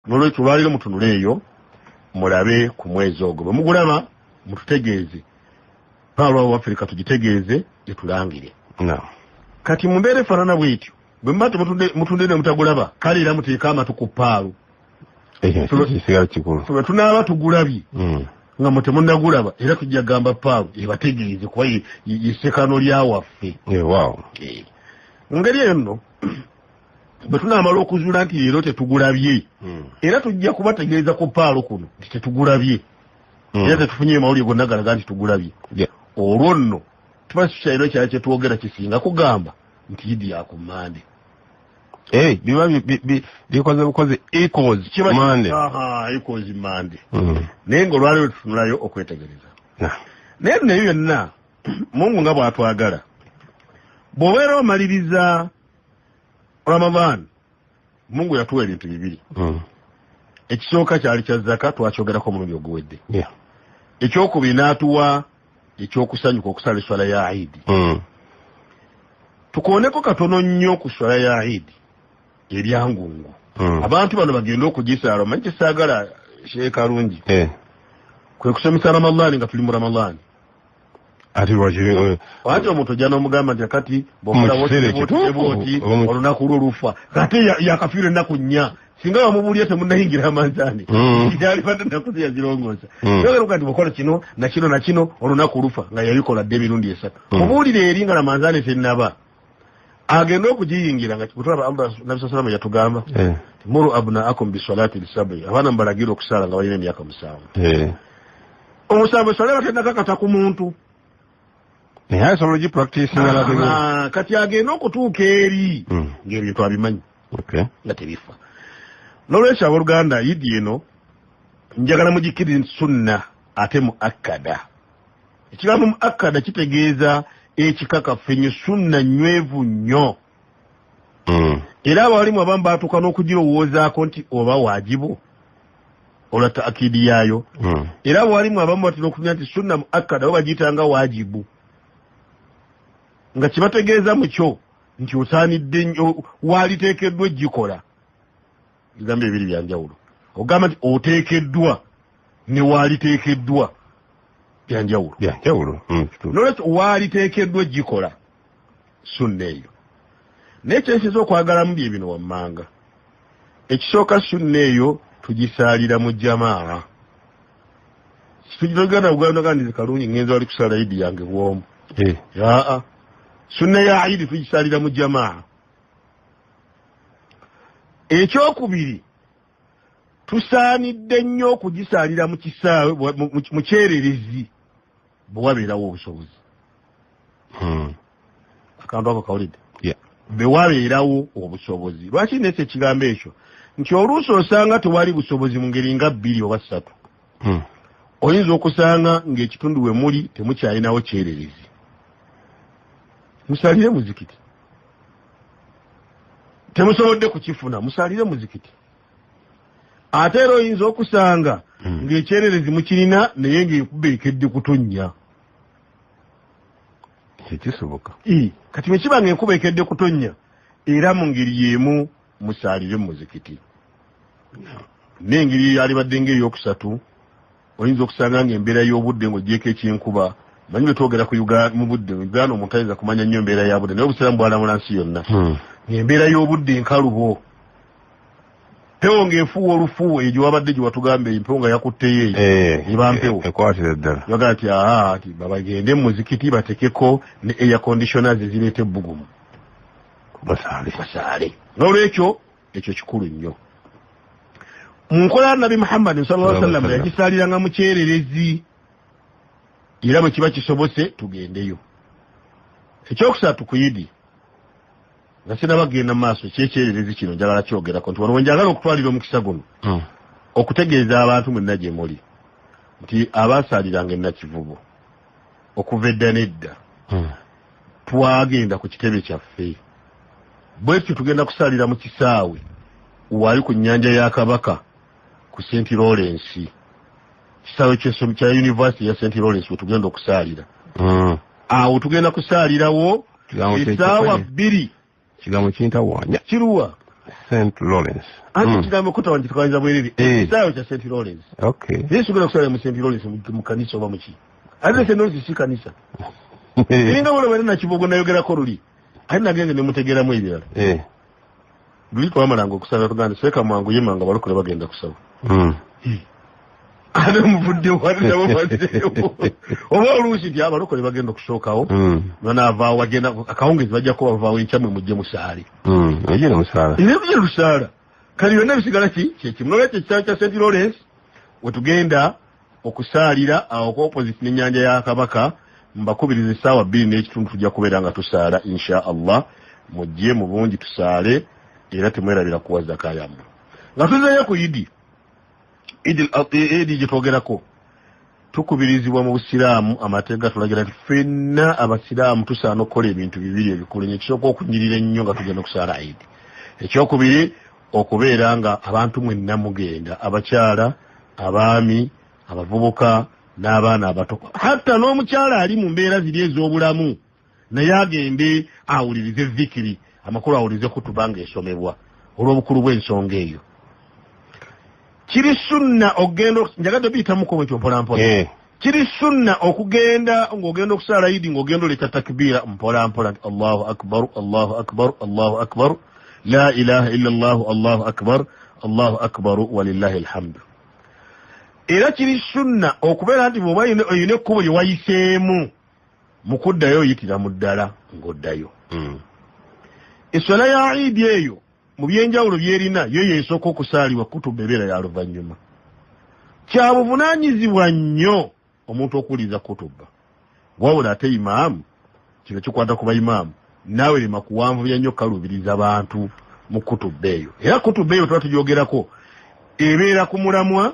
nolwekyo lwaliro mutunule eyo mulabe ku mwezi ogwo bwe mugulaba mututegeeze Paalwa wa Afrika tugitegeeze etulangire kati mumbeere faanana bwetyo bwe mba mutunde ne mutagulaba kale era muteeka amatu ku Paalu bwe tunaaba tugulabye nga mutemunnagulaba era tujja gamba Paalu ebategeeze kuba ye sekano lyawaffe mu ngeri eyo nno bwe tunaamala okuzuula nti leero tetugulabye era tujja kubategeeza ku Paalu kuno nti tetugulabye era tetufunye mawulire gonna galaga nti tugulabye olwo nno tuba tukyaliro kyala kyetwogera kisinga kugamba nti Idi yakumande biba bikoze bukoze equals Monday naye ng'olwaliro tutunulayo okwetegereza naye nno ebyo byonna Mungu nga bw'atwagala bw'obeera omaliriza Ramadan Mungu yatuwa ebintu bibiri ekisooka kyali kya zaka twakyogerako omulundi oguwedde ekyokubiri n'atuwa ekyokusanyuka okusala eswala ya Idi tukooneko katono nnyo ku swala ya Idi eryangungu abantu bano bagenda okugisaala omanyi kyesaagala Sheikh Arungi kwe kusomesa Ramadani nga tuli mu Ramadani ate omuntu ojja n'omugamba nti akati bw'okolaboti olunaku lwo lufa kate yakafiirwa ennaku nnya singa bamubuulira temunnayingira amanzaani yalibadde ennaku ze yazirongoosa yogeruka nti bw'okola kino na kino na kino olunaku lufa nga yabikola dde emirundi esatu mubuulire eri nga lamanzaani tennaba agenda okugiyingira nga kutulaba Nabi sallallahu yatugamba muru abnaakum bisalati lisabri abaana mbalagira okusaala nga balina emyaka 7 omusanvu esala batennakakata ku muntu kati agenda okutuuka eri ng'ebyo twabimanyi nga tebifa n'olwekyo abooluganda Idi eno njagala mugikiriza sunna ate mu akkada ekigambo mu akkada kitegeeza ekikakafu ennyo sunna nywevu nnyo era abawalimu abamu baatuuka n'okugirowoozaako nti oba waajibu olwa taakidi yaayo era abawalimu abamu batera okumanya nti sunna mu akkada oba bagiyitanga waajibu nga kibategeeza mu kyo nti osaanidde nnyo waaliteekeddwa egikola ebigambo ebiri byanjawulo ogamba nti oteekeddwa ne waaliteekeddwa byanjawulo nolwekyo waaliteekeddwa egikola sunna eyo naye kyensinza okwagalamu bye bino wammanga ekisooka sunna eyo tugisaalira mu jamaa tugirogana bugandagandize kalungi ngenza wali kusaala Idi yange bwomu sunna ya Idi tugisaalira mu jamaa ekyokubiri tusaanidde nnyo okugisaalira mu kisaawe mu kyererezi bwe wabeerawo obusobozi akantu ako kawulidde bwe wabeerawo obusobozi lwaki nese ekigambo ekyo nti oluusi osanga tewali busobozi mu ngeri nga 2 oba 3 oyinza okusanga ng'ekitundu we muli temukyalinawo kyererezi musaalire muzikiti temusobodde kukifuna musaalire muzikiti ate era oyinza okusanga ng'ekyererezi mukirina naye ng'enkuba ekedde kutonnya ekisoboka kati bwe kiba ng'enkuba ekedde kutonnya era mu ngeri y'emu musaalire muzikiti n'engeri yalibadde ng'eyokusatu oyinza okusanga ng'embeera y'obudde ng'ogyeko ekyenkuba manyi bwe twogera ku mu budde Uganda omuntu ayinza kumanya nnyo embeera ya budde naye obusiraamu bwalamula nsi yonna ng'embeera y'obudde nkalubo pewo ng'efuwa olufuwa egyo wabadde gye watugamba empewo nga yakutteyo ebampewo ekwatira ddala yagaa nti ati babagende mu muzikiti batekeko ne air conditioners ezireeta ebbugumu basaale n'olwekyo ekyo kikulu nnyo mu nkola ya Nabi Muhammad sallallahu alaihi wasallam yagisaaliranga mu kyererezi era bwe kiba kisobose tugendeyo ekyokusatu ku Idi nga sinabagenda mu maaso kyekyererezi kino njagala kyogerako nti wano wenjagala okutwalira omukisa guno okutegeeza abantu mwenna gye muli nti abaasaaliranga ennakivubo okuva edda n'edda twagenda ku kitebe kyaffe bwe tutyo tugenda kusaalira mu kisaawe wali ku nnyanja ya Kabaka ku St. Lawrence kisaawe kya University ya St. Lawrence we tugenda okusaalira awo tugenda kusaalirawo essaawa 2 kigambo kintawanya kiruwa St. Lawrence. Kigambo kutawa ntikwanza bwerere. Ekisayo kya St. Lawrence. Okay. Yesu gula kusala mu St. Lawrence mu kanisa oba muki. Ate St. Lawrence si kanisa. Inga wala bali na kibogo nayogera ko luli. Alina genge ne mutegera mu ebirala. Luli kwa malango kusala tuganda seka mwangu yemanga balokole bagenda kusaba. Ade muvudde wadde wadde. Oba oluusi ti abalokole bagenda kusookawo. Nona ava wagenda akawungezi bajja ko bava enchamwe mujje musaali. Ejje musaala. Ejje musaala. Kali yonna bisigala ki kimulole kya St. Lawrence wetugenda okusaalira awo ko opposite n'ennyanja ya Kabaka mbakubiriza essaawa 2 n'ekitundu tujja kubeera nga tusaala insha Allah mujje mu bungi tusaale era temwerabira kuwaza kayamu nga tuzeeyo ku Idi gye twogerako tukubirizibwa mu busiraamu amateeka tulagira nti ffenna abasiraamu tusaana okukola ebintu bibiri ebikulu ekisooka okunyirira ennyo nga tugenda okusaala Idi ekyokubiri okubeera nga abantu mwenna mugenda abakyala abaami abavubuka n'abaana abato hatta n'omukyala ali mu mbeera ziri ez'obulamu naye agende awulirize zikiri amakulu awulirize kutuba nga esomebwa olw'obukulu bw'ensonga eyo kiri sunna okugenda njagadde biyitamuko bwekyo mpolampola kiri sunna okugenda ng'ogenda okusaala Idi ng'ogenda oleta takbiira mpolampola nti Allahu akbar Allahu akbar Allahu akbar la ilaha illa Allahu akbar Allahu akbar walillahi alhamdu era kiri sunna okubeera nti bw'oba oyina ekkubo lye wayiseemu mu kuddayo oyitira mu ddala ng'oddayo esswala ya Idi eyo mu byenjawulo byerina yo yeesooka okusaalibwa kutuba ebeera ya luvannyuma kya buvunaanyizibwa nnyo omuntu okuwuliriza kutuba wabula ate imaamu kino kikwata ku bayimaamu naawe lema kuwanvubya nnyo kalubiriza abantu mu kutuba eyo era kutuba eyo tuba tugyogerako ebeera ku mulamwa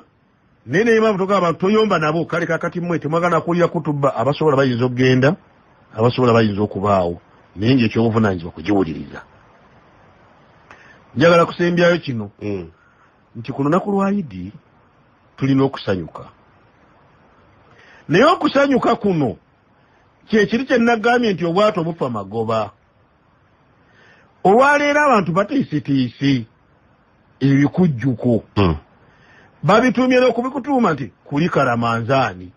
naye n'imaamu toga abantu toyomba nabo kale kakati mmwe temwagala kuwulira kutuba abasobola bayinza okugenda abasobola bayinza okubaawo naye ng'ekyobuvunaanyizibwa kugiwuliriza njagala kusembyayo kino nti ku lunaku lwa Idi tulina okusanyuka naye okusanyuka kuno kyekiri kye nagambye nti obwato bufa magoba olwaleero abantu batiisitiisi ebikujjuko babitumye n'okubikutuuma nti kuli kalamanzaani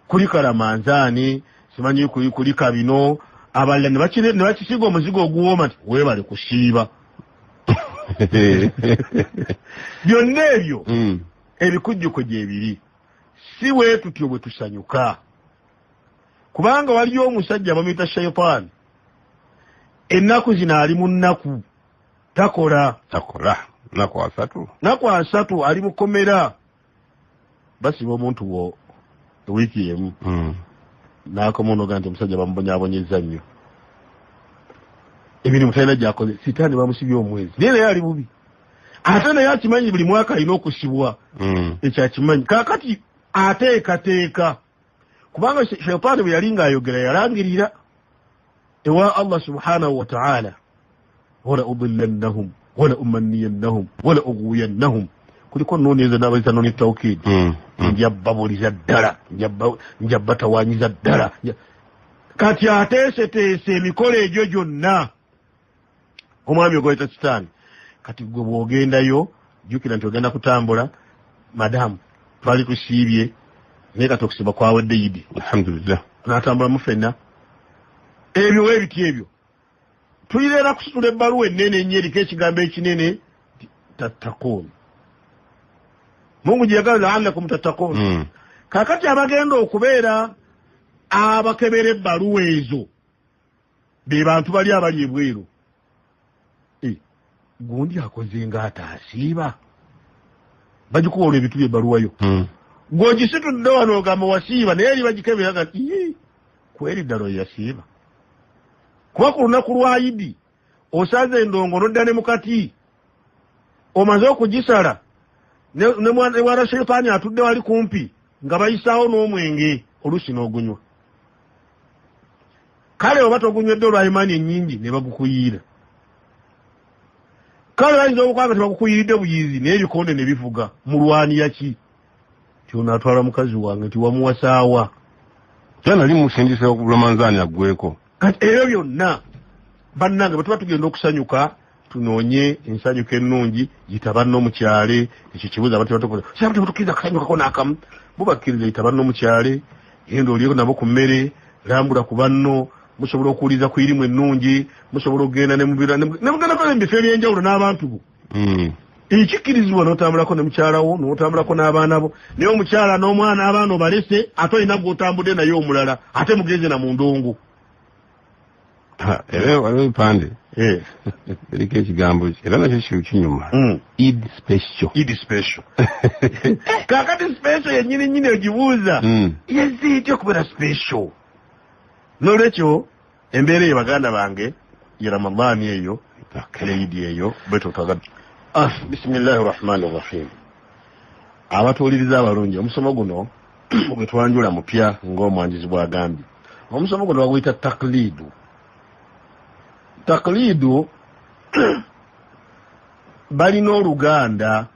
kuli kalamanzaani simanyi kuli kabino abalala ne bakisiga omuzigo oguwooma nti weebale kusiiba byonna ebyo ebikujjuko gyebiri si bwe tutyo bwe tusanyuka kubanga waliyo omusajja bamuyita shayitaani ennaku zino ali mu nnaku takola naku asatu ali mu komera basiba omuntu wo ewiiki emu n'akomonoga nti omusajja bamubonyaabonyeza nnyo emirimu talina gyakoze sitaani bamusibye omwezi naye ali bubi ate naye akimanyi buli mwaka alina okusibwa ekyakimanyi kaakati ateekateeka kubanga shaitaani bwe yali ng'ayogera yalangirira ewa Allah subhanahu wa ta'ala wala udillannahum wala umanniyannahum wala ughwiyannahum kuliko noneeza n'abayita noni tawkid njabbabuliza ddala njabbatawanyiza ddala kati ateeseteese emikolo egyo gyonna omwami ogwayita sitaani kati gwe bw'ogendayo jjukira nti ogenda kutambula madamu twali tusiibye naye kati okusiba kwawedde Idi alhamdulillah n'atambula mu ffenna ebyo weebiti ebyo tuyireera kusitula ebbaluwa ennene ennyo eriko ekigambo ekinene tattakuuni Mungu jiyagala la'allakum tattaqun kakati abagenda okubeera abakebera ebbaluwa ezo be bantu bali abali ebweru gundi akoze ng'ataasiiba bagikuba olwo ebitu by'ebbaluwa yo gw'ogisitudde wano ogamba wasiiba naye eri bagikebera nga kweri ddala yasiiba kuba ku lunaku lwa Idi osaze endongo n'odda ne mukati omaze okugisala ne mwana shayitaani atudde wali kumpi nga bayisaawo n'omwenge oluusi n'ogunywa kale oba togunywedde olwaimaani ennyingi ne bagukuyiira kale bayinza okukwanga tebagukuyiridde buyizi naye ebikonde ne bivuga mulwaniya ki tyonaatwala mukazi wange nti wamuwasaawa nali musindisa okulamanzaani aggweko kati ebyo byonna bannange bwe tuba tugenda okusanyuka tunoonye ensanyuko ennungi yitaba n'omukyale ekyo kibuuzo abantu batokola kyaba temutukiriza akanyukako n'akamu bubakkiriza yitaba n'omukyale genda olyeko nabo ku mmere lambula ku banno musobola okuwuliza ku irimu ennungi musobola okugenda ne mugenda mu bifo ebyenjawulo n'abantu bo ekikkirizibwa n'otambulako ne mukyalawo n'otambulako n'abaana bo naye omukyala n'omwana abaana obalese ate olina gw'otambudde naye omulala ate mugenze na mu ndongo era waliwo ebipande eriko ekigambo era nakyo kinyuma Eid special kakati special yennyini ogibuuza yeziitya okubeera special n'olwekyo embeera eyo baganda bange ye ramadaani eyo eidi eyo bwetotwaga bisimillahi rahmani rahim abatuwuliriza abalungi omusomo guno gwe twanjula mupya ng'omwanjizi bw'agambye omusomo guno baguyita takliidu balina oluganda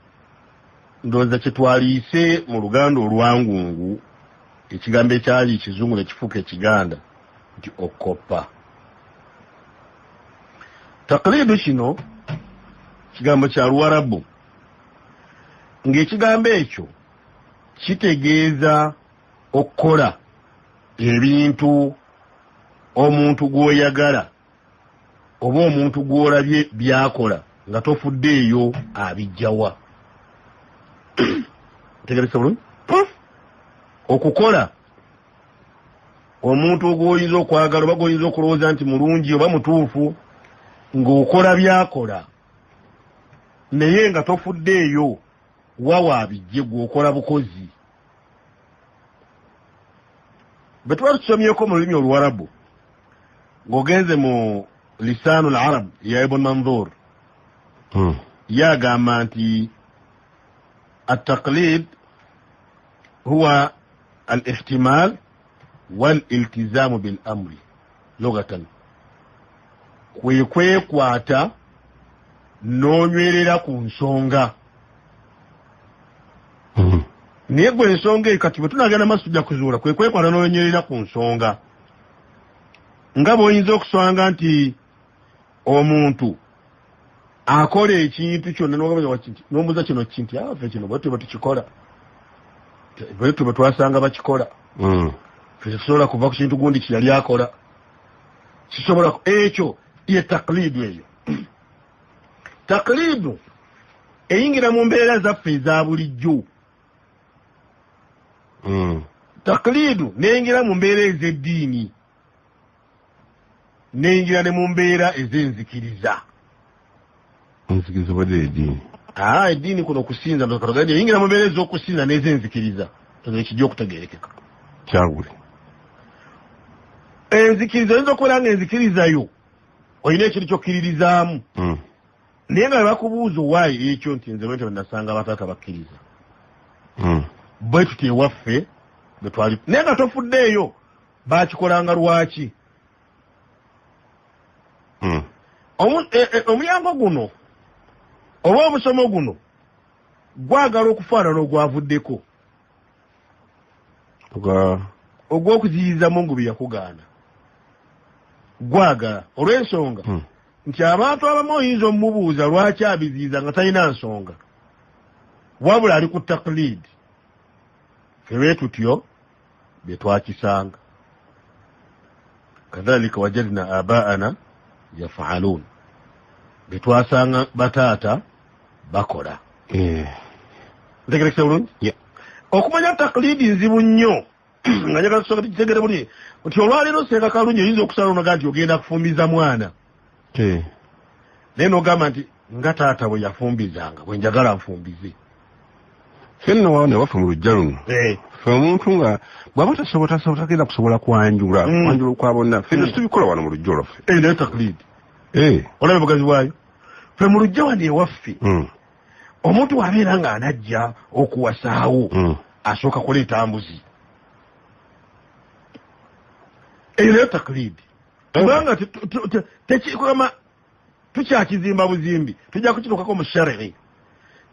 ndowooza kyetwaliise mu luganda olwangungu ekigambo ekyali ekizungu ne kifuuka ekiganda nti okoppa. Takliidu kino kigambo kya Luwarabu ng'ekigambo ekyo kitegeeza okukola ebintu omuntu gw'oyagala oba omuntu gw'olabye byakola nga tofuddeeyo abijjawa. Tegereza bulungi? Okukola omuntu ogw'oyinza okwagala oba gw'oyinza okulowooza nti mulungi oba mutuufu ng'okola byakola naye nga tofuddeeyo wawa abijje gw'okola bukozi. Bwe tuba tusomyeko mu lulimi Oluwarabu ng'ogenze mu lisaanu al-Arab ya Ibn Manzur yagamba nti التقليد هو الاحتمال والالتزام بالأمر لغة kwekwekwata n'onywerera ku nsonga. Naye gwe ensonga eyo kati bwe tunagenda maaso tujja kuzuula kwekwekwata n'onywerera ku nsonga nga bw'oyinza okusanga nti omuntu akola ekintu kyonna n'ombuuza kino kinti ffe kino bwe tuba tukikola bwe tuba twasanga bakikola ffe tusobola kuva ku kintu gundi kiyali akola kisobola ekyo ye takliidu eyo. Takliidu eyingira mu mbeera zaffe eza bulijjo. Takliidu neyingira mu mbeera ez'eddiini neyingira ne mu mbeera ez'enzikiriza. Enzikiriza bade eddiini eddiini kuno okusinza nokatogadi eyingira mu mbeera ez'okusinza n'ez'enzikiriza ekijja okutegeerekeka kyagule. Enzikiriza oyinza okubeera nga enzikirizayo olina ekintu kyokkiririzaamu naye nga bakubuuza owaayi ekyo nti nze bwentyo nasanga abataata bakkiriza bwe tuti ewaffe bwe twali naye nga tofuddeeyo baakikolanga lwaki. Omulyango guno oba omusomo guno gwagala okufaanana ogwavuddeko ogw'okuziyiza Mungu bye yakugaana gwagala olw'ensonga nti abantu abamu oyinza omumubuuza lwaki abiziyiza nga talina nsonga wabula ali ku takliidi. Ffe tutyo bye twakisanga kadhalika wajadna abaana yafaaluun bye twasanga bataata bakola. Ntegerekese bulungi? Okumanya takliidi nzibu nnyo nga njagala tusooka tukitegere buli nti olwaleero Senga Kalungi oyinza okusala onoga nti ogenda kufumbiza mwana naye n'ogamba nti nga taata bwe yafumbizanga bwe njagala nfumbize. Ffe nno wawo ne waffe mu lujja luno ffe omuntu nga bw'aba tagenda kusobola kwanjula kwa bonna ffe tubikola wano mu lujja olwaffe. Naye takliidi olaba bugazi bwayo. Ffe mu lujja wano ewaffe omuntu wabeera nga anajja okuwasaawo asooka kuleeta mbuzi. Eyo nayo takliidi kubanga tekikama tukyakizimba buzimbi tujja kukitukako mu sharri.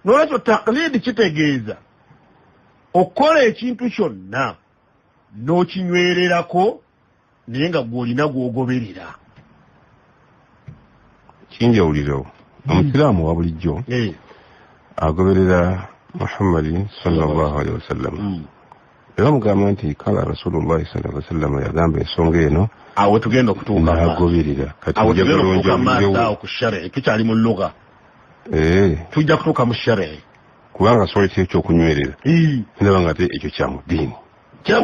N'olwekyo takliidi kitegeeza okukola ekintu kyonna n'okinywererako naye nga gw'olina gw'ogoberera. Kinjawulirewo omusiraamu wa bulijjo agoberera Muhammad sallallahu alaihi wasallam era mugamba nti kala Rasulullah sallallahu alaihi wasallam yagamba ensonga eno awo tugenda okutuuka n'agoberera kati njagala ku shar'i tukyali mu lugha tujja kutuuka mu shar'i kubanga swali ky'okunywerera ndaba nga ate ekyo kya mu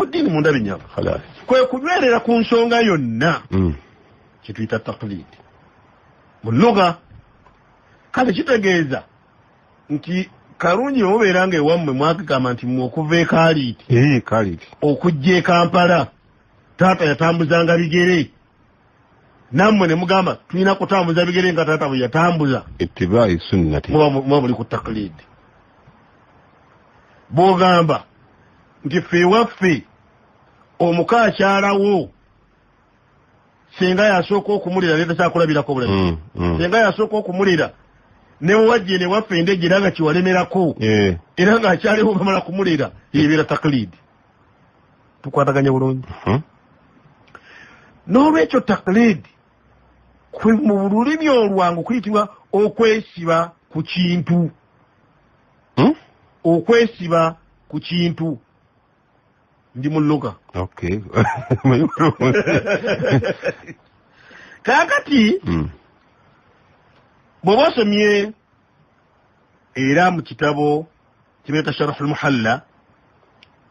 ddiini mu ndabi nyama kwe kunywerera ku nsonga yonna kituyita taqlid mu lugha kale kitegeeza nti karungi obeera nga ewammwe mwakigamba nti mmwe okuva e Kaliiti okujja e Kampala taata yatambuzanga bigere nammwe ne mugamba tulina kutambuza bigere nga taata bwe yatambuza ittibai sunnati muba muli ku taqlid bw'ogamba nti ffe ewaffe omuka akyalawo senga yasooka okumulira netasaakulabirako bulabi senga yasooka okumulira ne wajje ne waffe endege era nga kiwalemerako era ng'akyaliwo bamala kumulira yebeera taqlid tukwataganya bulungi n'olwekyo taqlid mu lulimi olwangu kuyitibwa okwesiba ku kintu okwesiba ku kintu ndi mu lugha kaakati bw'oba osomye era mu kitabo kibeeta Sharh al-Muhalla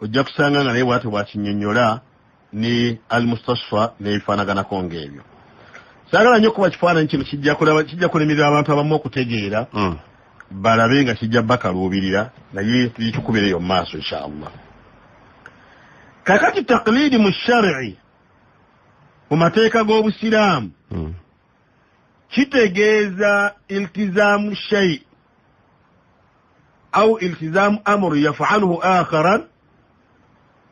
ojja kusanga nga naye bw'atyo bw'akinnyonnyola ne al-Mustasfa n'ebifaanaganako ng'ebyo saagala nnyo kuba kifaananyi kino kijja kulemerera abantu abamu okutegeera balabe nga kijja bakaluubirira naye tukikubireyo mu maaso inshallah kakati taqlidi mu shar'i mu mateeka g'obusiraamu kitegeeza iltizaamu shay au iltizaamu amru yaf'aluhu akharan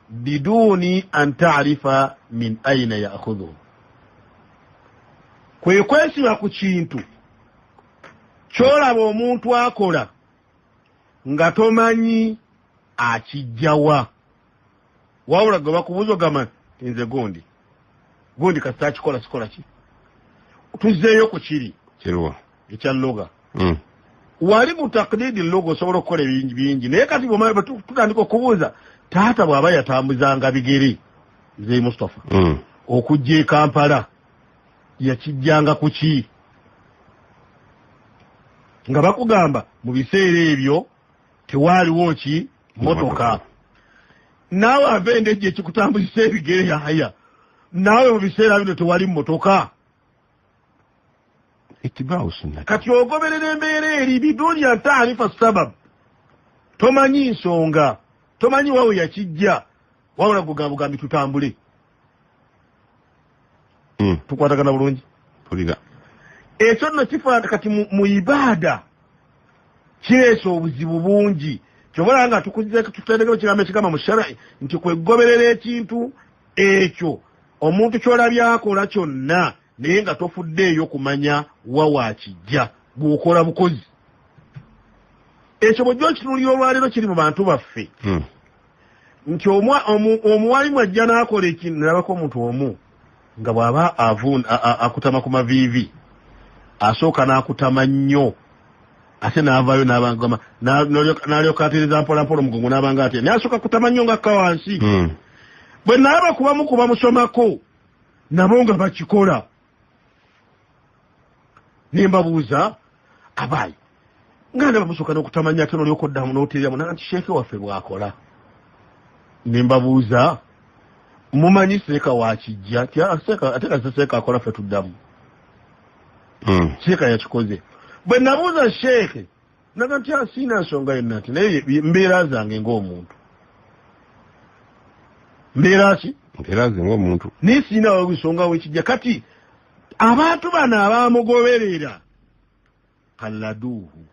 biduni an ta'rifa min ayna ya'khudhuhu kwe kwesiba ku kintu kyolaba omuntu akola nga tomanyi akijjawa wabula gwe bakubuuza ogamba nze gundi kasita akikola sikola ki tuzzeeyo ku kiri ekya lugha wali mu taqlidi lugha osobola okukola bingi naye kati tutandika okubuuza taata bw'aba yatambuzanga bigere nze Mustafa okujja e Kampala yakijjanga ku ki nga bakugamba mu biseera ebyo tewaaliwo ki motoka naawe ava endege ekikutambuzisa ebigere yaya naawe mu biseera bino tewali motoka kati ogoberera embeera eri biduni an taarifa sabab tomanyi nsonga tomanyi wawe yakijja wabula gugambugambi tutambule tukwatagana bulungi ekyo nno kifaana kati mu ibaada kireesa obuzibu bungi kyobola nga tutendekero kigambo ekigamba mu shar'i nti kwegoberera ekintu ekyo omuntu kyolabye akola kyonna naye nga tofuddeeyo kumanya wawaakijja bw'okola bukozi ekyo bw'ojja okitunulira olwaleero kiri mu bantu baffe nti omuwalimu ajja n'akola ekintu nalabako omuntu omu nga bw'aba akutama ku maviivi asooka n'akutama nnyo ate n'avaayo n'abangama n'alyoka ateereza mpolampola omugongo n'abanga atya naye asooka kutama nnyo ng'akka wansi bwe naaba kubamu kuba musomako nabo nga bakikola ne mbabuuza abaayi nga ndaba musooka n'okutamanya ate n'olyoka oddamu n'oteereramu nanti sheeke waffe bw'akola ne mbabuuza mumanyi seeka wakijja ate kasa seeka akola ffe tuddamu sheeka yakikoze bwe nabuuza sheeke naga nti asiina nsonga yonna nti naye mbeera zange ng'omuntu mbeera ki mbeera ze ng'omuntu naye siina nsonga wekijja kati abantu bano abaamugoberera kalladuuhu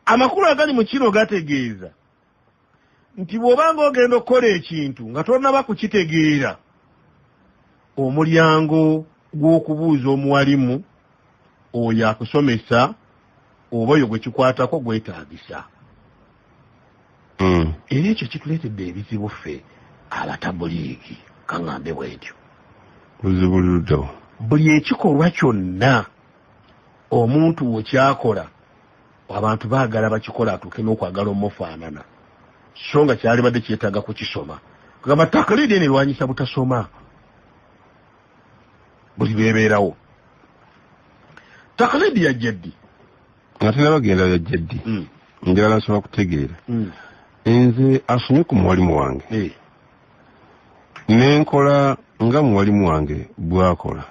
amakulu agali mu kino gategeeza nti bw'obanga ogenda okukola ekintu nga tonnaba kukitegeera omulyango gw'okubuuza omuwalimu oyo akusomesa oba oyo gwe kikwatako gwetaagisa era ekyo kituleetedde ebizibu ffe abatabuliigi kaŋŋambe bw'etyo buzibu luddawo buli ekikolwa kyonna omuntu wekyakola abantu baagala bakikola atuuke n'okwagala omufaanana so nga kyali badde kyetaaga kukisoma kugamba taklidi enerwanyisa butasoma buli bebeerawo taklidi ya jaddi ate nabagenda ya jaddi njagala nsobola kutegeera nze asomye ku muwalimu wange nenkola nga muwalimu wange bwakola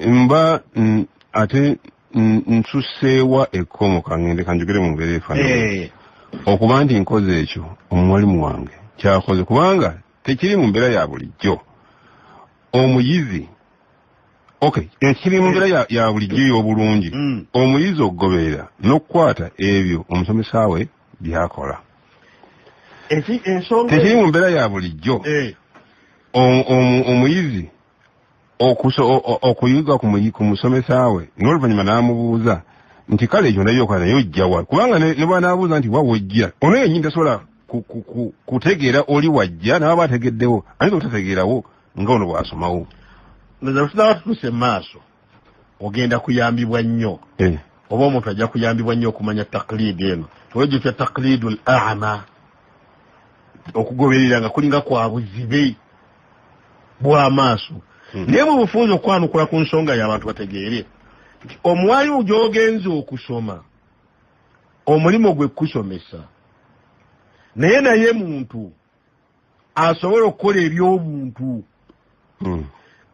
mba ate nsuseewa ekkomo kangende kanjogere mu mbeera efaanana okuba nti nkoze ekyo omuwalimu wange kyakoze kubanga tekiri mu mbeera ya bulijjo omuyizi ekiri mu mbeera ya bulijjo y'obulungi omuyizi okugoberera n'okukwata ebyo omusomesa we byakola tekiri mu mbeera ya bulijjo omuyizi okuyiga ku musomesa we n'oluvannyuma n'amubuuza nti kale ekyo ndabyokola naye ojjawa kubanga ne bwanaabuuza nti wa wojja ono yennyini tasobola kutegeera oli wajja n'aba ategeddewo ayinza obutategeerawo nga ono bw'asomawo nze tunaaba tutuse maaso ogenda kuyambibwa nnyo oba omuntu ajja kuyambibwa nnyo okumanya taklidi eno tuwejjo kya taklidul ama okugoberera nga kulinga kwa buzibe bw'amaaso naye mu bufunza okwanukula ku nsonga y'abantu bategeere nti omuwalimu gy'ogenza okusoma omulimu gwe kusomesa naye muntu asobola okukola eby'obuntu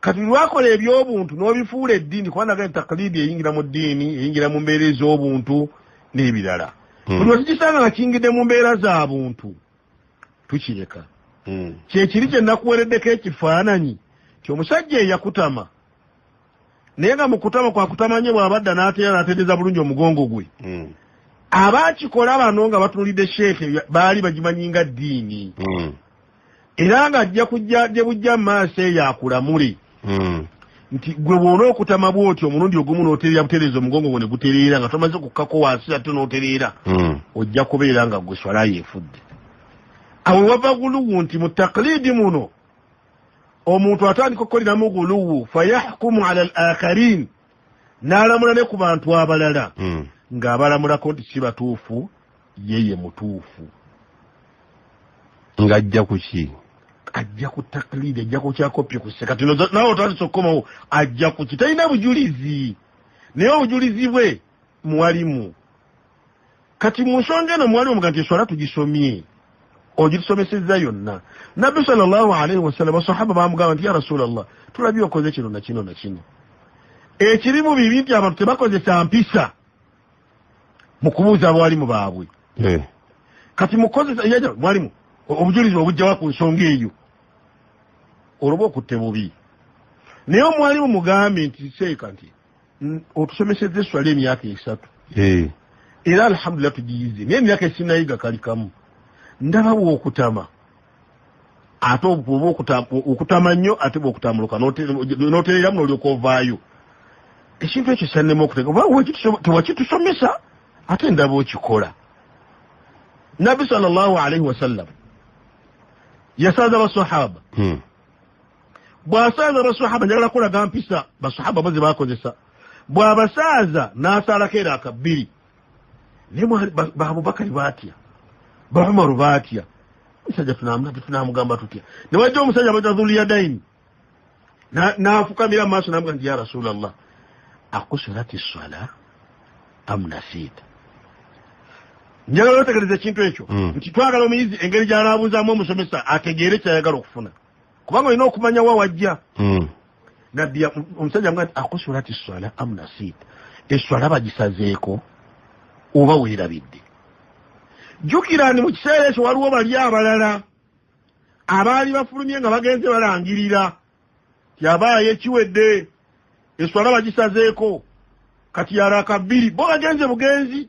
kati lwakola eby'obuntu n'obifuula eddiini kubanga taklidi eyingira mu ddiini eyingira mu mbeera ez'obuntu n'ebirala buli wetugisanga nga kiyingidde mu mbeera za buntu tukireka kyekiri kye nakuwereddeko ekifaananyi omusajja eyakutama naye nga mu kutama kwakutamanye bw'abadda n'atereeza bulungi omugongo gwe abaakikola bano nga batunulidde sheeke baali bagimanyi nga ddiini era nga ajja kujja gye bujja mu maaso eyo akulamule nti gwe bw'ona okutama bw'otyo omulundi ogumu n'otereera butereeza omugongo gwe ne gutereera nga tomaze kukkako wansi ate n'otereera ojja kubeera nga gwe swala yeefudde awo wava guluwu nti mu taklidi muno omuntu atandika okukoleramu guluwu fayahkumu ala al akharin n'alamula ne ku bantu abalala ng'abalamulako nti si batuufu yeye mutuufu ng'ajja ku ki ajja ku taklidi ajja ku kyakopye ku sekati nawe otandise okukomawo ajja ku ki talina bujulizi naye obujulizi bwe muwalimu kati mu nsonga eno muwalimu nga nti eswala tugisomye ogitusomesezza yonna nabbi sallallahu alaihi wasallam basahaba bamugamba nti ya rasulallah tulabye okoze kino na kino na kino ekirimu bibi nti abantu tebakozesa mpisa mu kubuuza abawalimu baabwe kati mukozesa yaja mwalimu obujulizi obujjawa ku nsonga eyo olwoba okutte bubi naye omwalimu mugambe nti seeka nti otusomesezza eswala emyaka 3 era alhamdulillah tugiyize naye emyaka esinayiga kalikamu ndaba bw'okutama ate oba okutama nnyo ate bw'okutambuluka n'otereeramu n'olyoka ovaayo ekintu ekyo kyannema okutega oba tewakitusomesa ate ndaba okikola nabbi sallallahu alaihi wasallam yasaaza basahaba bw'asaaza basahaba njagala kulaga mpisa basahaba baze bakozesa bw'abasaaza n'asaalako era akabbiri naye baabubakari baatya Bahumaru baatya musajja tunamugamba tutya ne wajja omusajja bata Dhuliyadaini n'afukamira mu maaso n'amuga nti ya rasulallah akusurati swala am nasita njagala otegereza ekintu ekyo nti twagala omuyizi engeri gy'anaabuuzaamu omusomesa ategeere kyayagala okufuna kubanga olina okumanya wa wajja nabbi omusajja amuga nti akusurati swala am nasita eswala bagisazeeko oba weerabidde jukirani mu kiseera ekyo waliwo bali abalala abaali bafulumye nga bagenze balangirira tyabaayo ekiwedde eswala bagisazeeko kati yala akabbiri bo bagenze bugenzi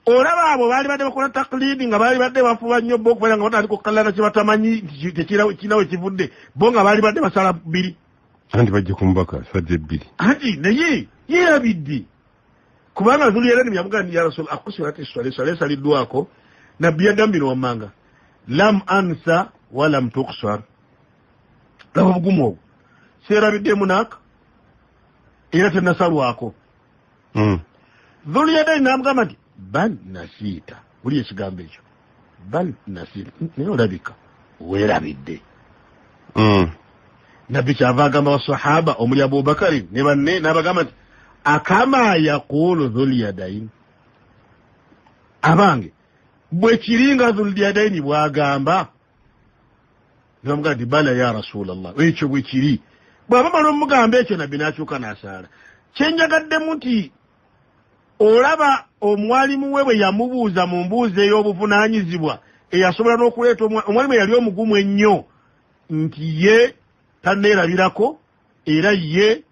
olaba abo baali badde bakola taklidi nga baali badde bafuba nnyo bo okubeera nga batandika okukalana kye batamanyi kinawe kivudde bo nga baali badde basala bbiri anti bajja kumubaka sadde ebbiri anti naye yeerabidde kubanga Dhuliyadaini yamugamba ya rasul akusurati swala esaliddwako nabbi yadambira wammanga lam ansa walam tuksar laba obugumu obwo seerabiddemu naaka era tennasalwako. Dhuliyadaini n'amugamba nti bal nasiita, buli ekigambo ekyo bal nasiita, naye olabika weerabidde. Nabbi kyava agamba basahaba omuli Abubakari ne banne n'abagamba nti akama yaqulu Dhuliyadaini, abange bwe kiringa Dhuliyadaini bw'agamba. N'amugamba nti bala ya Rasulallah, ekyo bwe kiri. Bw'aba bano omugamba ekyo nabbi n'akyuka n'asaala. Kyenjagaddemu nti olaba omwalimu we bwe yamubuuza mu mbuuzi ey'obuvunaanyizibwa eyasobola n'okuleeta omwalimu yali omugumu ennyo nti ye tanneerabirako era ye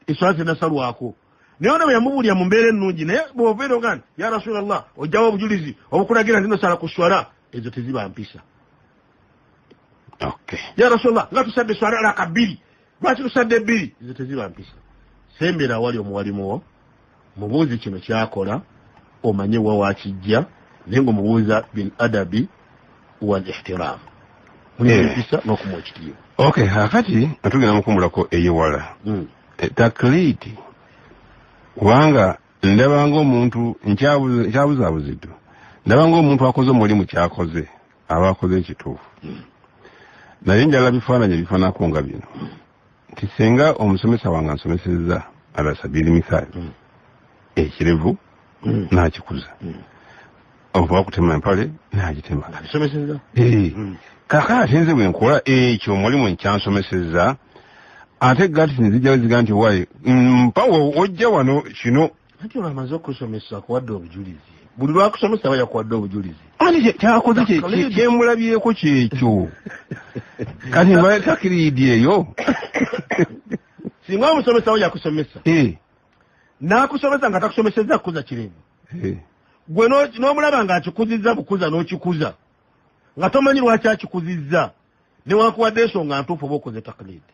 eswala tennasalwako. Naye ono bwe yamubuulira mu mbeera ennungi, naye bw'obeera ogamba nti ya Rasulallah ojjawo obujulizi obukulagira nti nosala ku swala, ezo teziba mpisa. Ya Rasulallah nga tusadde swala raka 2, lwaki tusadde 2? Ezo teziba mpisa. Sembera awali omuwalimu wo, mubuuzi kino kyakola, omanye wa wakijja, naye ng'omubuuza bil adabi wal ihtiram. Mulimpisa n'okumuwa ekitiibwa. Akati atugenda mukumbulako eyewala. Taklidi. Kubanga ndabanga omuntu nkyabuzaabuziddwa. Ndabanga omuntu akoze omulimu kyakoze, aba akoze ekituufu. Naye njala bifaananyi ebifaanako nga bino. Nti singa omusomesa wange ansomesezza ala sabiri misali, ekirevu n'akikuza. Oba kutema empale n'agitema. Abisomesezza? Kaakati ate nze bwe nkola ekyo omulimu nkyansomesezza, ate gati nzijjawo ziga nti wayi mpawo ojja wano kino. Ati olwamaze okusomesa akuwadde obujulizi. Buli lwakusomesa aba yakuwadde obujulizi. Ani kyakoze kyemulabyeko kyekyo. Kati mbaye takiriidi eyo. Singa omusomesa we yakusomesa. N'akusomesa nga takusomesezza kukuza kirevu. Gwe n'omulaba ng'akikuzizza bukuza n'okikuza. Nga tomanyi lwaki akikuzizza. Newankubadde ensonga ntuufu oba okoze taklidi.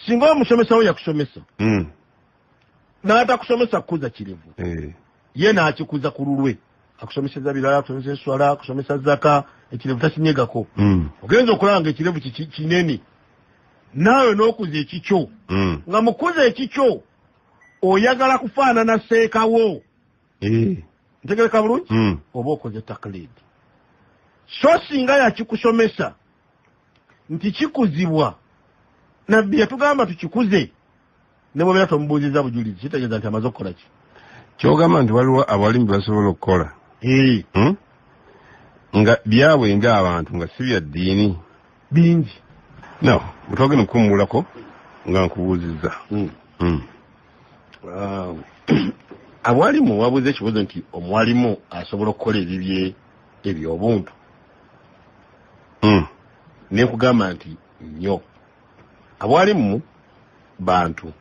Singa omusomesa we yakusomesa. N'atakusomesa kukuza kirevu. Ye n'akikuza ku lulwe. Akusomeseza birala, akusomesa eswala, akusomesa zaka, ekirevu takinyegako. Ogenza okulaba nga ekirevu kinene. Naawe n'okuza ekikyo. Nga mukuza ekikyo oyagala kufaanana seekawo. Ntegereka bulungi? Oba okoze taklidi. So singa yakikusomesa nti kikuzibwa, nabbi yatugamba tukikuze, ne bwe tomubuuziza bujulizi, kitegeeza nti amaze okukola ki? Kyogamba nti waliwo abalimu basobola okukola nga byabwe ng'abantu nga si bya ddiini bingi. No, mutwagenda okukummulako nga nkubuuzizza. Abwalimu wabuuza ekibuuzo nti omwalimu asobola okukola ebibye ebyobuntu. Ne nkugamba nti nnyo. Abwalimu bantu.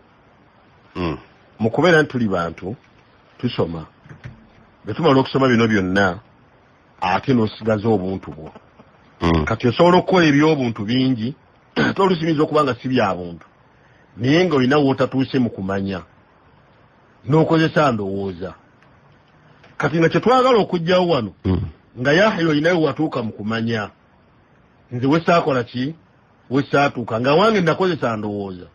Mu kubeera nti tuli bantu, tusoma. Bwe tumala okusoma bino byonna, ate n'osigaza obuntu bwo. Kati osobola okukola ebyobuntu bingi, ate olusinza okuba nga si bya buntu. Naye nga olina wootatuuse mu kumanya. N'okozesa ndowooza. Kati nga kyetwagala okujjawo wano, nga Yahya olinayo watuuka mu kumanya. Nze wesaakola ki? Wesaatuuka. Nga wange nakozesa ndowooza.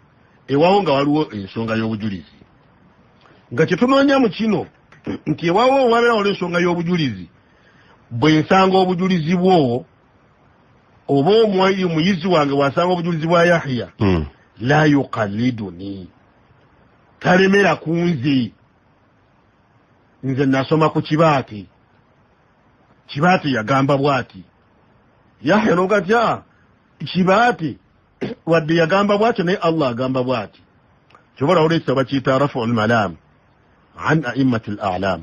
Ewawo nga waliwo ensonga y'obujulizi. Nga kyetunoonya mu kino, nti ewawo wabeera waliwo ensonga y'obujulizi, bwe nsanga obujulizi bwo, oba omuyizi wange wasanga obujulizi bwa Yahya, la yuqalliduni. Talemera ku nze. Nze nasoma ku Kibaate. Kibaate yagamba bw'ati. Yahya n'oga atya Kibaate wadde yagamba bw'atyo naye Allah agamba bw'ati. Kyobola olesa bakiyita rafu al-malam an a'immat al-a'lam.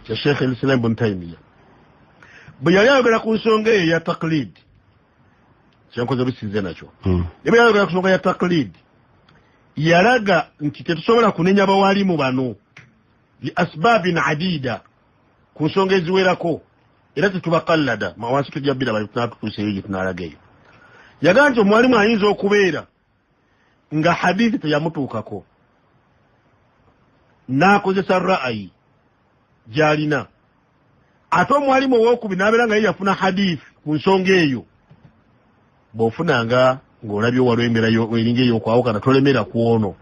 Kya Sheikh al-Islam Ibn Taymiyyah. Bwe yali ayogera ku nsonga eyo ya taklid, kyenkoze bisize nakyo. Bwe yayogera ku nsonga ya taklid, yalaga nti tetusobola kunenya bawalimu bano li asbabin adida ku nsonga eziwerako, era tetubakallada mawansi tujabbira batutuuseyo gye tunalagayo. Yagamba nti omwalimu ayinza okubeera nga hadithi teyamutuukako, n'akozesa ra'ayi gy'alina, ate omwalimu owookubiri n'abeera nga ye yafuna hadithi ku nsonga eyo, bw'ofunanga ng'olabye waliwo embeera eringa ey'okwawukana tolemera ku ono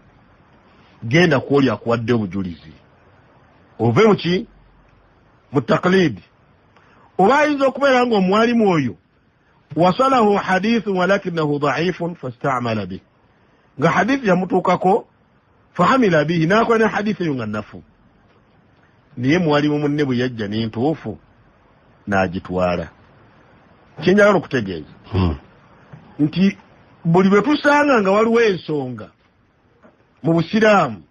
genda ku oli akuwadde obujulizi ove muki mu taqlidi oba ayinza okubeera ng'omwalimu oyo wasalahu hadithun walakinahu daifun fastamala bih nga hadithi yamutuukako fahamila bihi n'akola ne hadithi eyo nga nnafu naye mwalimu munne bwe yajja n'entuufu n'agitwala kyenjagala okutegeeza nti buli bwe tusanga nga waliwo ensonga mu busiraamu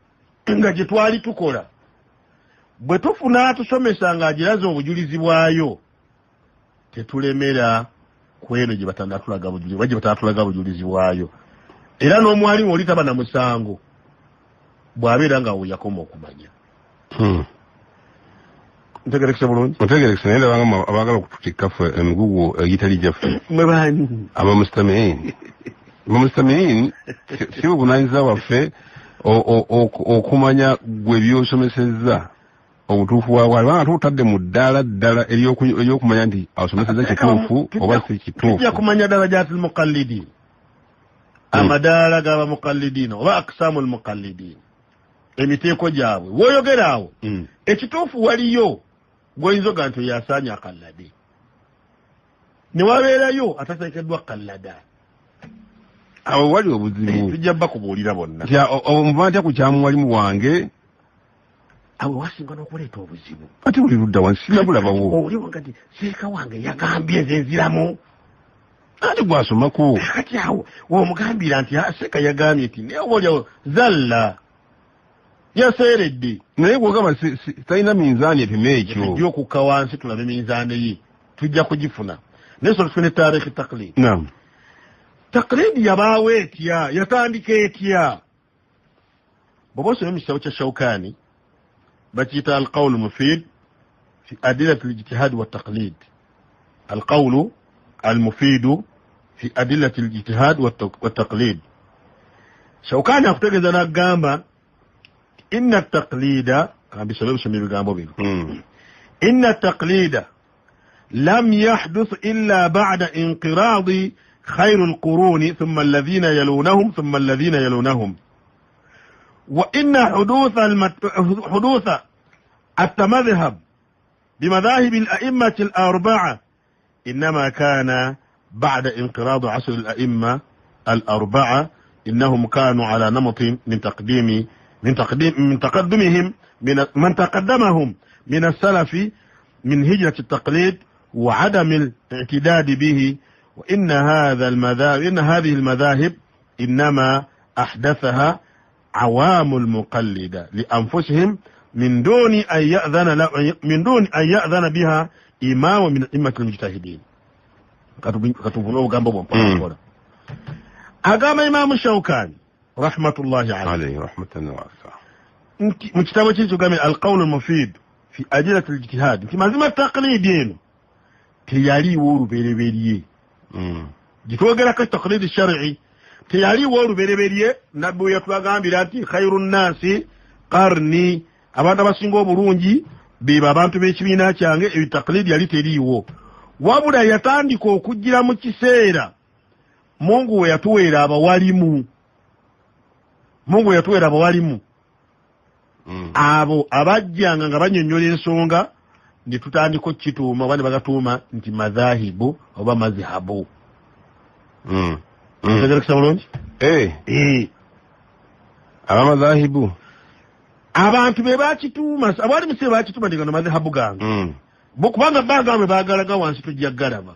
nga gye twali tukola bwe tufuna tusomesa nga agiraza obujulizi bwayo tetulemera ku eno gye batanatulaga bujulizi oba gye batanatulaga bujulizi bwayo era n'omwalimu oli taba na musango bw'abeera nga yakoma okumanya ntegerekese bulungi otegerekese naye ndabanga abaagala okututikka ffe emigugu egitali gyaffe mwe baani abamustamiin si buvunaanyizibwa bwaffe okumanya gwe byosomesezza obutuufu bwabwe abanga tuutadde mu ddala ery'okumanya nti asomesezza kituufu oba si kituufu tujja kumanya darajati almuqallidin amadaala g'abamuqallidiina oba akisaamu almuqallidiin emiteeko gyabwe woyogera awo ekituufu waliyo gw'oyinza oga nti yasaanya akallade ne wabeerayo atateekeddwa kallada awo wali obuzibu tujja bakubuulira bonna omuva ntya ku kyamuwalimu wange awo wasinga n'okuleeta obuzibu ate buli ludda wansina bulabawo oli wanga nti seeka wange yagambye nze nziramu ate gwasomako kati awo womugambira nti seeka yagambye nti naye oba oliawo zalla yaseeredde naye gwogamba talina minzaani epima ekyo tujja okukka wansi tulabe minzaani ye tujja kugifuna naye so tufune taarikhi taklid naam taklidi yabaawo etya yatandika etya bw'oba osomye mu kitabo kya shawkaani bakiyita alqawlu mufid fi adillati alijtihadi wattaqlid alqawlu almufidu fi adillati alijtihadi wattaqlid shawkaani akutegeeza n'agamba inna attaqlida ambisome busomye ebigambo bino inna attaqlida lam yahduth illa ba'da inqiradi خير القرون ثم الذين يلونهم ثم الذين يلونهم وإن حدوث التمذهب بمذاهب الأئمة الأربعة إنما كان بعد انقراض عصر الأئمة الأربعة إنهم كانوا على نمط من تقدمهم من تقدمهم من السلف من هجرة التقليد وعدم الاعتداد به وإن هذه المذاهب إنما أحدثها عوام المقلدة لأنفسهم من دون أن يأذن بها إمام من أئمة المجتهدين. كتبونه جنبهم. أقام إمام الشوكاني رحمة الله عليه رحمة واسعة. مجتمع تقام القول المفيد في أدلة الاجتهاد. في مازم التقليدين تيالي وورو بيري gitwogera ko taqlid shar'i teyali wolu bereberye nabbu yatwagambira ati khairun nasi qarni abantu abasinga obulungi biba abantu b'ekibiina kyange ebitaqlid yali teriiwo wabula yatandika okujjira mu kiseera Mungu we yatuweera abawalimu abo abajjanga nga banyonnyola ensonga ndi tutandika okituuma oba ne bagatuuma nti madhahibu oba mazhabu ntegerekesa bulungi aba madhahibu abantu be bakituuma abalimu si bakituuma ndi gano madhahabu gange kubanga bagambe baagalaga wansi tujja galaba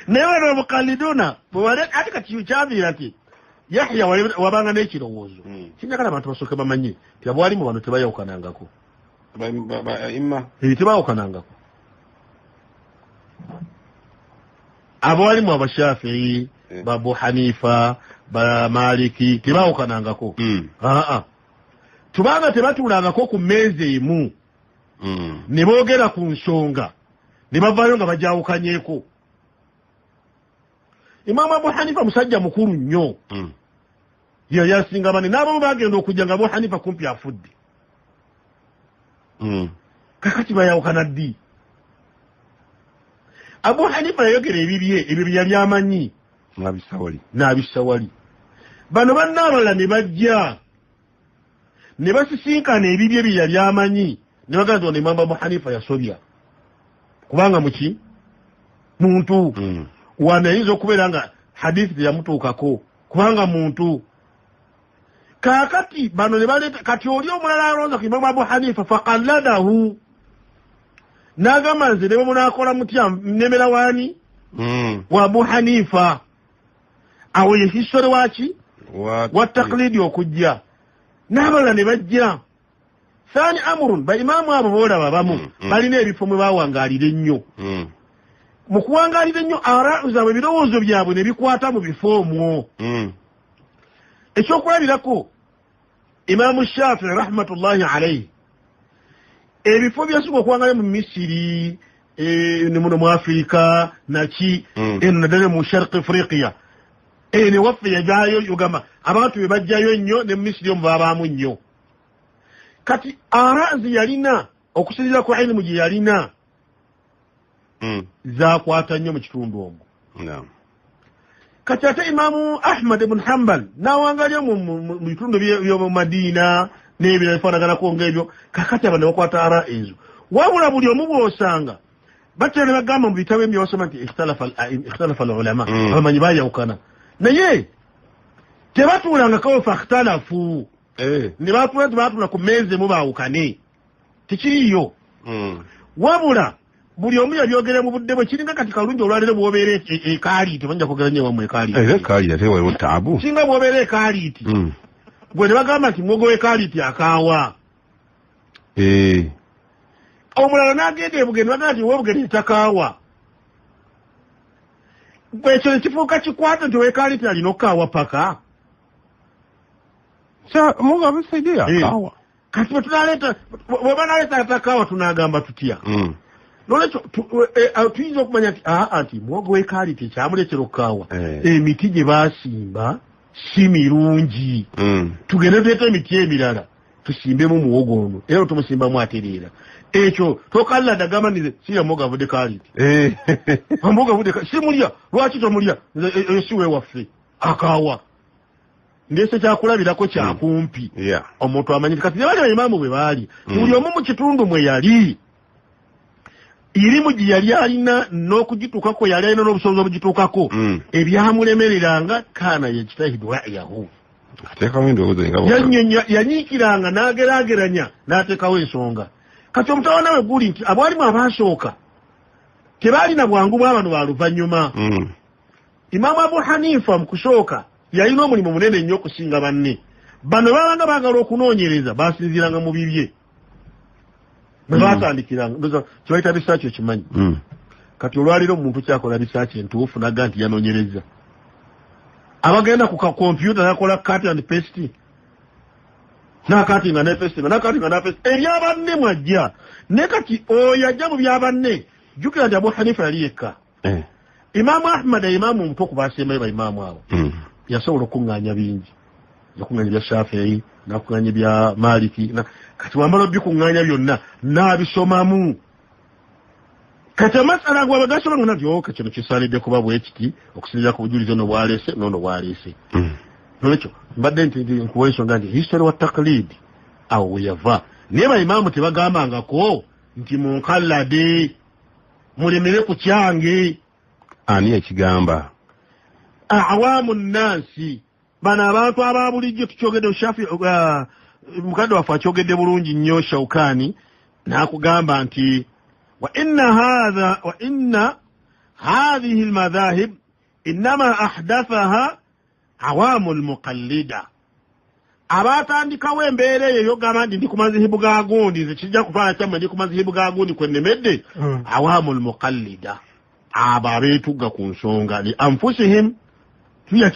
naye wano omukalliduna ate kati kyaviira nti Yahya wabanga n'ekirowoozo kinjagala abantu basooke bamanye ti abawalimu bano tebayawukanangako tebawukanangako abawalimu abashafii babu hanifa bamaliki tebawukanangako tubanga tebatuulangako ku mmeeza emu ne boogera ku nsonga ne bavaayo nga bajawukanyeko. Imaamu Abu Hanifa musajja mukulu nnyo yasinga bane n'abamu bagenda okujja nga Abu Hanifa kumpi afudde kakati bayawukana ddi Abu Hanifa yayogera ebibye ebyo byamanyi n'abisawali bano bannaabala ne bajja ne basisinkana ebibye bye byamanyi ne bagamba nti Imam Abu Hanifa yasobya kubanga muki muntu wanayinza okubeera nga hadithi teyamutuukako kubanga muntu kakati bano ne baleeta kati oli omulala alonza ku Imam Abu Hanifa faqalladahu n'agamba nze ne munakola mutya nemera wani wa Abu Hanifa awo ye history waki wa taklidi okujja n'abalala ne bajja Thani amrun ba imamu abo boolaba bamu balina ebifo mwe bawangaalira ennyo mu kuwangaalira ennyo ara'u zaabwe ebirowoozo byabwe ne bikwata mu bifo omwo ekyokulabirako Imamu Shafi'i rahmatullahi alayhi ebifo byasooka okuwangaalira mu Misiri ne muno mu Afrika naki naddala mu Sharqi Afriqiya ne waffe yajaayo yogamba abantu be bajjayo ennyo ne mu Misiri omu babaamu nnyo kati arazi yalina okusinziira ku ilmu gye yalina zakwata nnyo mu kitundu omwo kati ate Imamu Ahmad ibn Hanbal n'awangalyo mu bitundu by'omu Madina n'ebirala bifaanaganako ng'ebyo kakati abantu bakwata ara ezo wabula buli omu bw'osanga batera ne bagamba mu bitabo ebyo basoma nti ikhtalafa al-ulama abamanyi baayawukana naye tebatuulangako fakhtalafu ne batula ku meeza emu baawukane tekiriyo wabula buli omu yabyogera mu budde bwe kiringa kati kalungi olwaleero bw'obeera ekaaliiti banja kwogera nnyo wamu ekaaliiti singa bw'obeera ekaaliiti gwe ne bagamba nti mwogo w'ekaaliiti akaawa omulala n'agenda ebugeni bagamba nti w'obugeni etakaawa ekyo ne kifuuka kikwata nti w'ekaaliiti alina okukaawa paka Mungu amesaidia akawa. Kati tunaleta bwanaleta atakawa tunagamba tutya. Nolecho tuyinza okumanya ati ati mwogo w'ekaaliiti kyamuleetera okukawa. Emiti gye baasimba si mirungi. Tugende tuleete emiti emirala tusimbemu muwogo ono era tumusimbamu atereera. Ekyo tokalira dagamba nize siya mwogo avudde kaaliiti. Mwogo avudde simulya lwaki tomulya esiwe waffe akawa. Ndese kyakulabirako kyakumpi omuntu amanyi kati ne bali baimamu bwe baali buli omu mu kitundu mwe yali irimu gye yali alina n'okugituukako yali alina n'obusobozi obugituukako ebyamulemereranga kaana yekitahidu ra'yahu yanyiikiranga n'ageraageranya n'ateekawo ensonga kati omutawana we guli nti abwalimu abaasooka tebaalina bwangu bw'abano baluvannyuma Imamu Abu Hanifa mu kusooka yalina omulimu munene nnyo okusinga banne bano babanga baagala okunoonyereza baasinziranga mu bibye bwe baatandikiranga kibayita risaaki ekimanyi kati olwaliro omuntu kyakola risaaki entuufu nagga nti yanoonyereza abagenda ku kakompyuta nakola cut and paste nakatinga nepestinga nakatinga napestinga ebyabanne mwajja ne kati oyo ajja mu byabanne jjukira nti Abu Hanifa yali yekka Imamu Ahmad imamu omuto ku baasembayo baimamu abo yasobola okuŋŋaanya bingi yakuŋŋaanya bya Shafi'i nakuŋŋaanya bya Maliki kati wamala obikuŋŋaanya byonna n'abisomamu kati amasala gwe bagasoba nga nabyo kino kisaanidde kuba bwe kiti okusinziira ku bujulizi no bwaleese nono bwaleese nolwekyo mbadde nti nkuwa ensonga nti history wa taklid awo weyava naye baimamu tebagambangako nti munkallade mulemere ku kyange ani ekigamba awamu nnansi bano abantu aba bulijjo tukyogedde Shafi mukadde waffe akyogedde bulungi nnyo Shawkani n'akugamba nti wa inna hadhihi almadhahib innama ahdathaha awamu almuqallida abatandikawo embeera eyo yogamba nti ndi ku mazihibu ga gundi nze kijja kufaana kyammwe ndi ku mazihibu ga gundi kwennemedde awamu almuqallida abo abeetugga ku nsonga li anfusihim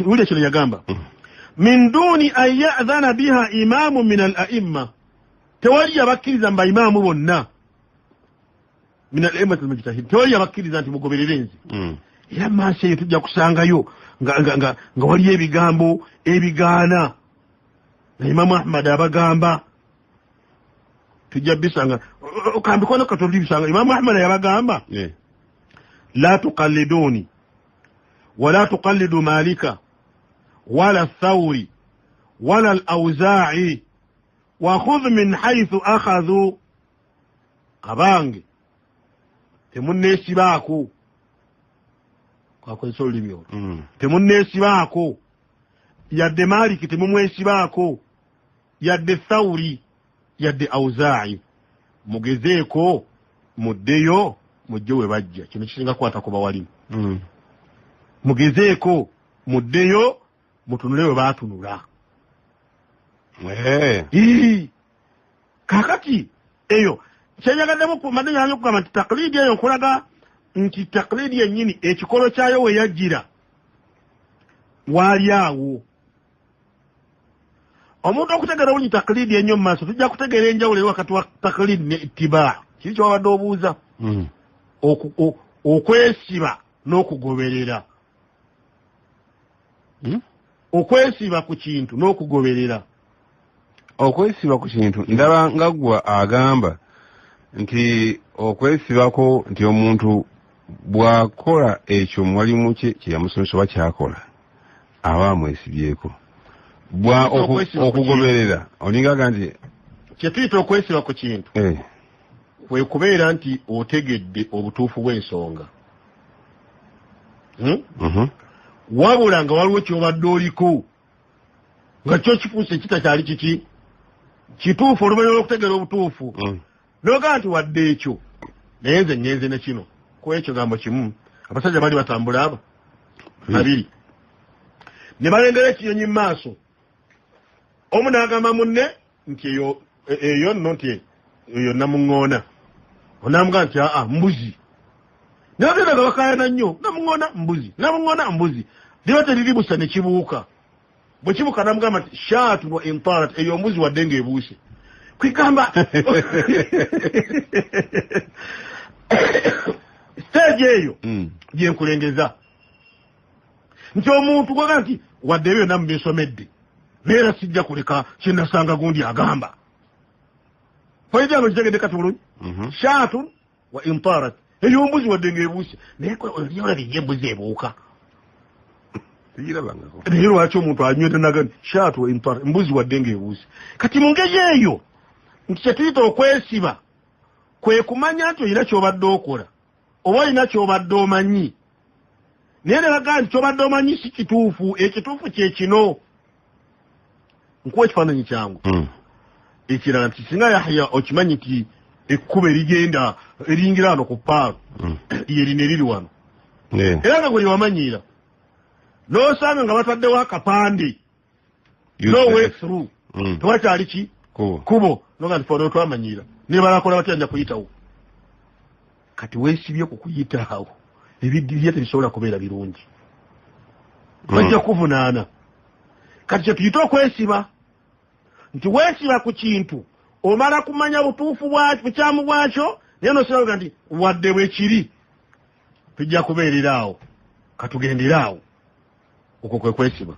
ule kino yagamba min duni an ya'dhana biha imamu min al-a'imma tewali yabakkiriza mba imaamu bonna min al-a'immat al-mujtahid tewali yabakkiriza nti mugoberere nze era maaso eyo tujja kusangayo nga waliyo ebigambo ebigaana na Imamu Ahmad abagamba tujja bisanga okambikono katoli bisanga Imamu Ahmad yabagamba لا تقلدوني ولا تقلدوا مالك ولا الثوري ولا الأوزاعي وخذ من حيث أخذوا abange temunneesibaako kwakozesa olulimi olwo temunneesibaako yadde Maliki temumwesibaako yadde Thawri yadde Awzaa'i mugezeeko muddeyo mujje we bajja kino kisinga kwatako bawalimu mugezeeko muddeyo mutunule we baatunula kakati eyo kyenyagademu ku madde yange okugamba nti taklidi eyo nkulaga nti taklidi yennyini ekikolo kyayo we yajjira waali awo omuntu okutegeera obunyi taklidi ennyo mu maaso tujja kutegeera enjawulo wakati wa taklidi ne ittibaa kiri kyowabadde obuuza okwesiba n'okugoberera okwesiba ku kintu n'okugoberera okwesiba ku kintu ndaba nga ggwa agamba nti okwesibako nti omuntu bw'akola ekyo muwalimu kye kyeyamusomesa oba kyakola aba amwesibyeko okugoberera olingaga nti kyetuyita okwesiba ku kintu kwe kubeera nti otegedde obutuufu bw'ensonga wabula nga waliwo kyobadde oliko nga kyo kifuuse kitakyali kiki kituufu oluvannyuma lw'okutegeera obutuufu noga nti wadde ekyo naye nze ngenze ne kino ku ekyo gambo kimu abasajja bali batambula aba babiri ne balengera ekinyonyi mu maaso omu n'agamba munne nti eyo nno nti eyo namuŋŋoona onamugamba nti aa mbuzi nabagenda nga bakayana nnyo namuŋŋoona mbuzi namuŋŋoona mbuzi liba teriri busa ne kibuuka bwe kibuuka namugamba nti shaatun wa intarat eyo mbuzi wadde ng'ebuuse kwigamba stage eyo gyenkulengeza nti omuntu gwaga nti wadde ebyo namu byensomedde neera sijja kuleka kyenasanga gundi agamba poyejano kitegedde kati bulungi shaatun wa intarat eyo mbuzi wadde ng'ebuuse naye olabye embuzi ebuuka naye lwaki omuntu anywete naga nti shaatu wa intarat mbuzi wadde ng'ebuuse kati mu ngeri eyo nti kyetuyita okwesiba kwe kumanya nti olina kyobadde okola oba olina kyobadde omanyi naye ne bagaa nti kyobadde omanyi si kituufu ekituufu kye kino nkuwa ekifaananyi kyangu ekirala nti singa Yahya okimanyi nti ekkuba erigenda eringira wano ku paalo lye lino eriri wano era nga gwe lyewamanyiira n'osanga nga bataddewo akapande no way through tewakyali ki kubo noga nti fano twamanyiira ne balakola batya nja kuyitawo kati weesibye ku kuyitaawo ebiddirya tebisobola kubeera birungi bajja kuvunaana kati kyetuyita okwesiba nti weesiba ku kintu omala kumanya butuufu bwakyo bukyamu bwakyo naye nosiraga nti wadde bwe kiri tujja kubeerera awo katugendera awo okwo kwe kwesiba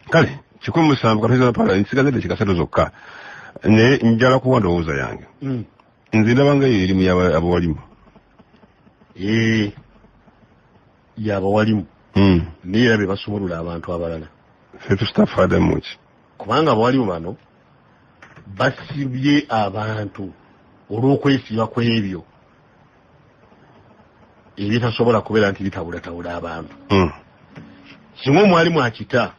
kale 17 katuzana pala nsigazedde kikasatu zokka ne njala kuwa ndowooza yange nze ndabanga eyo erimu y'abawalimu y'abawalimu naye era be basumulula abantu abalala ffe tustafadamu ki kubanga abawalimu bano basibye abantu olw'okwesiba kw'ebyo ebitasobola kubeera nti bitabulatabula abantu singa omwalimu akita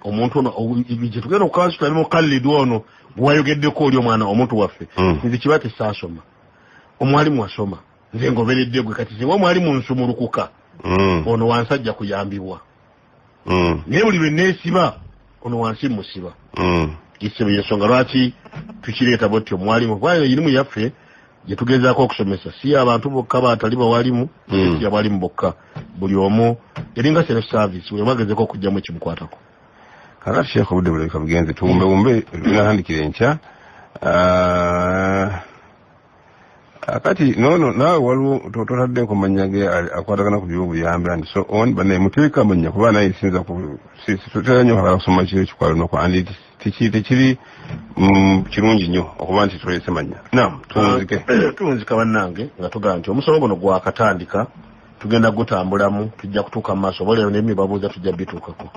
omuntu ono gye tugenda okukasitali mukallidi ono bwewayogeddeko oli omwana omuntu waffe nze kiba tesaasoma omwalimu wasoma nze ngoberedde gwe kati singa omwalimu nsumulukuka ono wansi ajja kuyambibwa naye buli lwe neesiba ono wansi musiba isibo yensonga lwaki tukireeta bwoti omwalimu kubanga erimu yaffe gye tugezaako okusomesa si abantu bokka batali bawalimu si abalimu bokka buli omu eringa self service buli omwagezeko okugjamu ekimukwatako kakati Sheikh obudde bulabika bugenze tuwumbewumbe tunatandikira enkya akati nono nawe waliwo totaddeko mannya ge akwatagana ku byobuyambi andi so on bane muteeka mannya kuba naye sinza ku tutera nnyo alasoma kiro kikwalo noko andi tekiri kirungi nnyo okuba nti tulese mannya nam tunzika bannange nga tugamba nti omusomo guno gwakatandika tugenda gutambulamu tujja kutuuka mu maaso oba leero n'emibabuuza tujja bituukako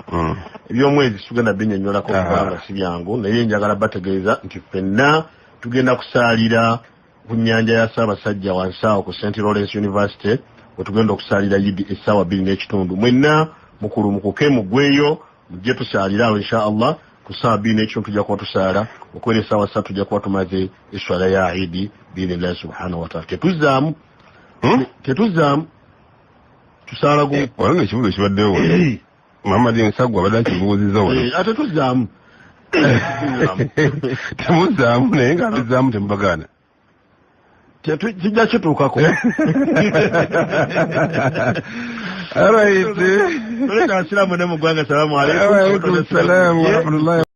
ebyomwezi tugenda binnyonnyolako kubanga si byangu naye njagala bategeeza nti ffenna tugenda kusaalira ku nnyanja ya Ssaabasajja wansi awo ku St. Lawrence University wetugenda okusaalira yidi essaawa 2:30 mwenna mukulumukuke muggweeyo mujje tusaalire awo inshallah ku ssaawa 2:30 tujja kuba tusaala okwera essaawa 3 tujja kuba tumaze esswala ya idi biidhnillahi subhanahu wataala tetuzaamu tusaala waliwo ekibuuzo kibaddewo Muhammad Nsagwa abadde akibuuzizza wano ate tuzaamu temuzaamu naye nga tuzaamu temubagaana kijja kituukako alright tuleka asiraamu ne mu ggwanga salaamu alaikum salaam wa rahmatullahi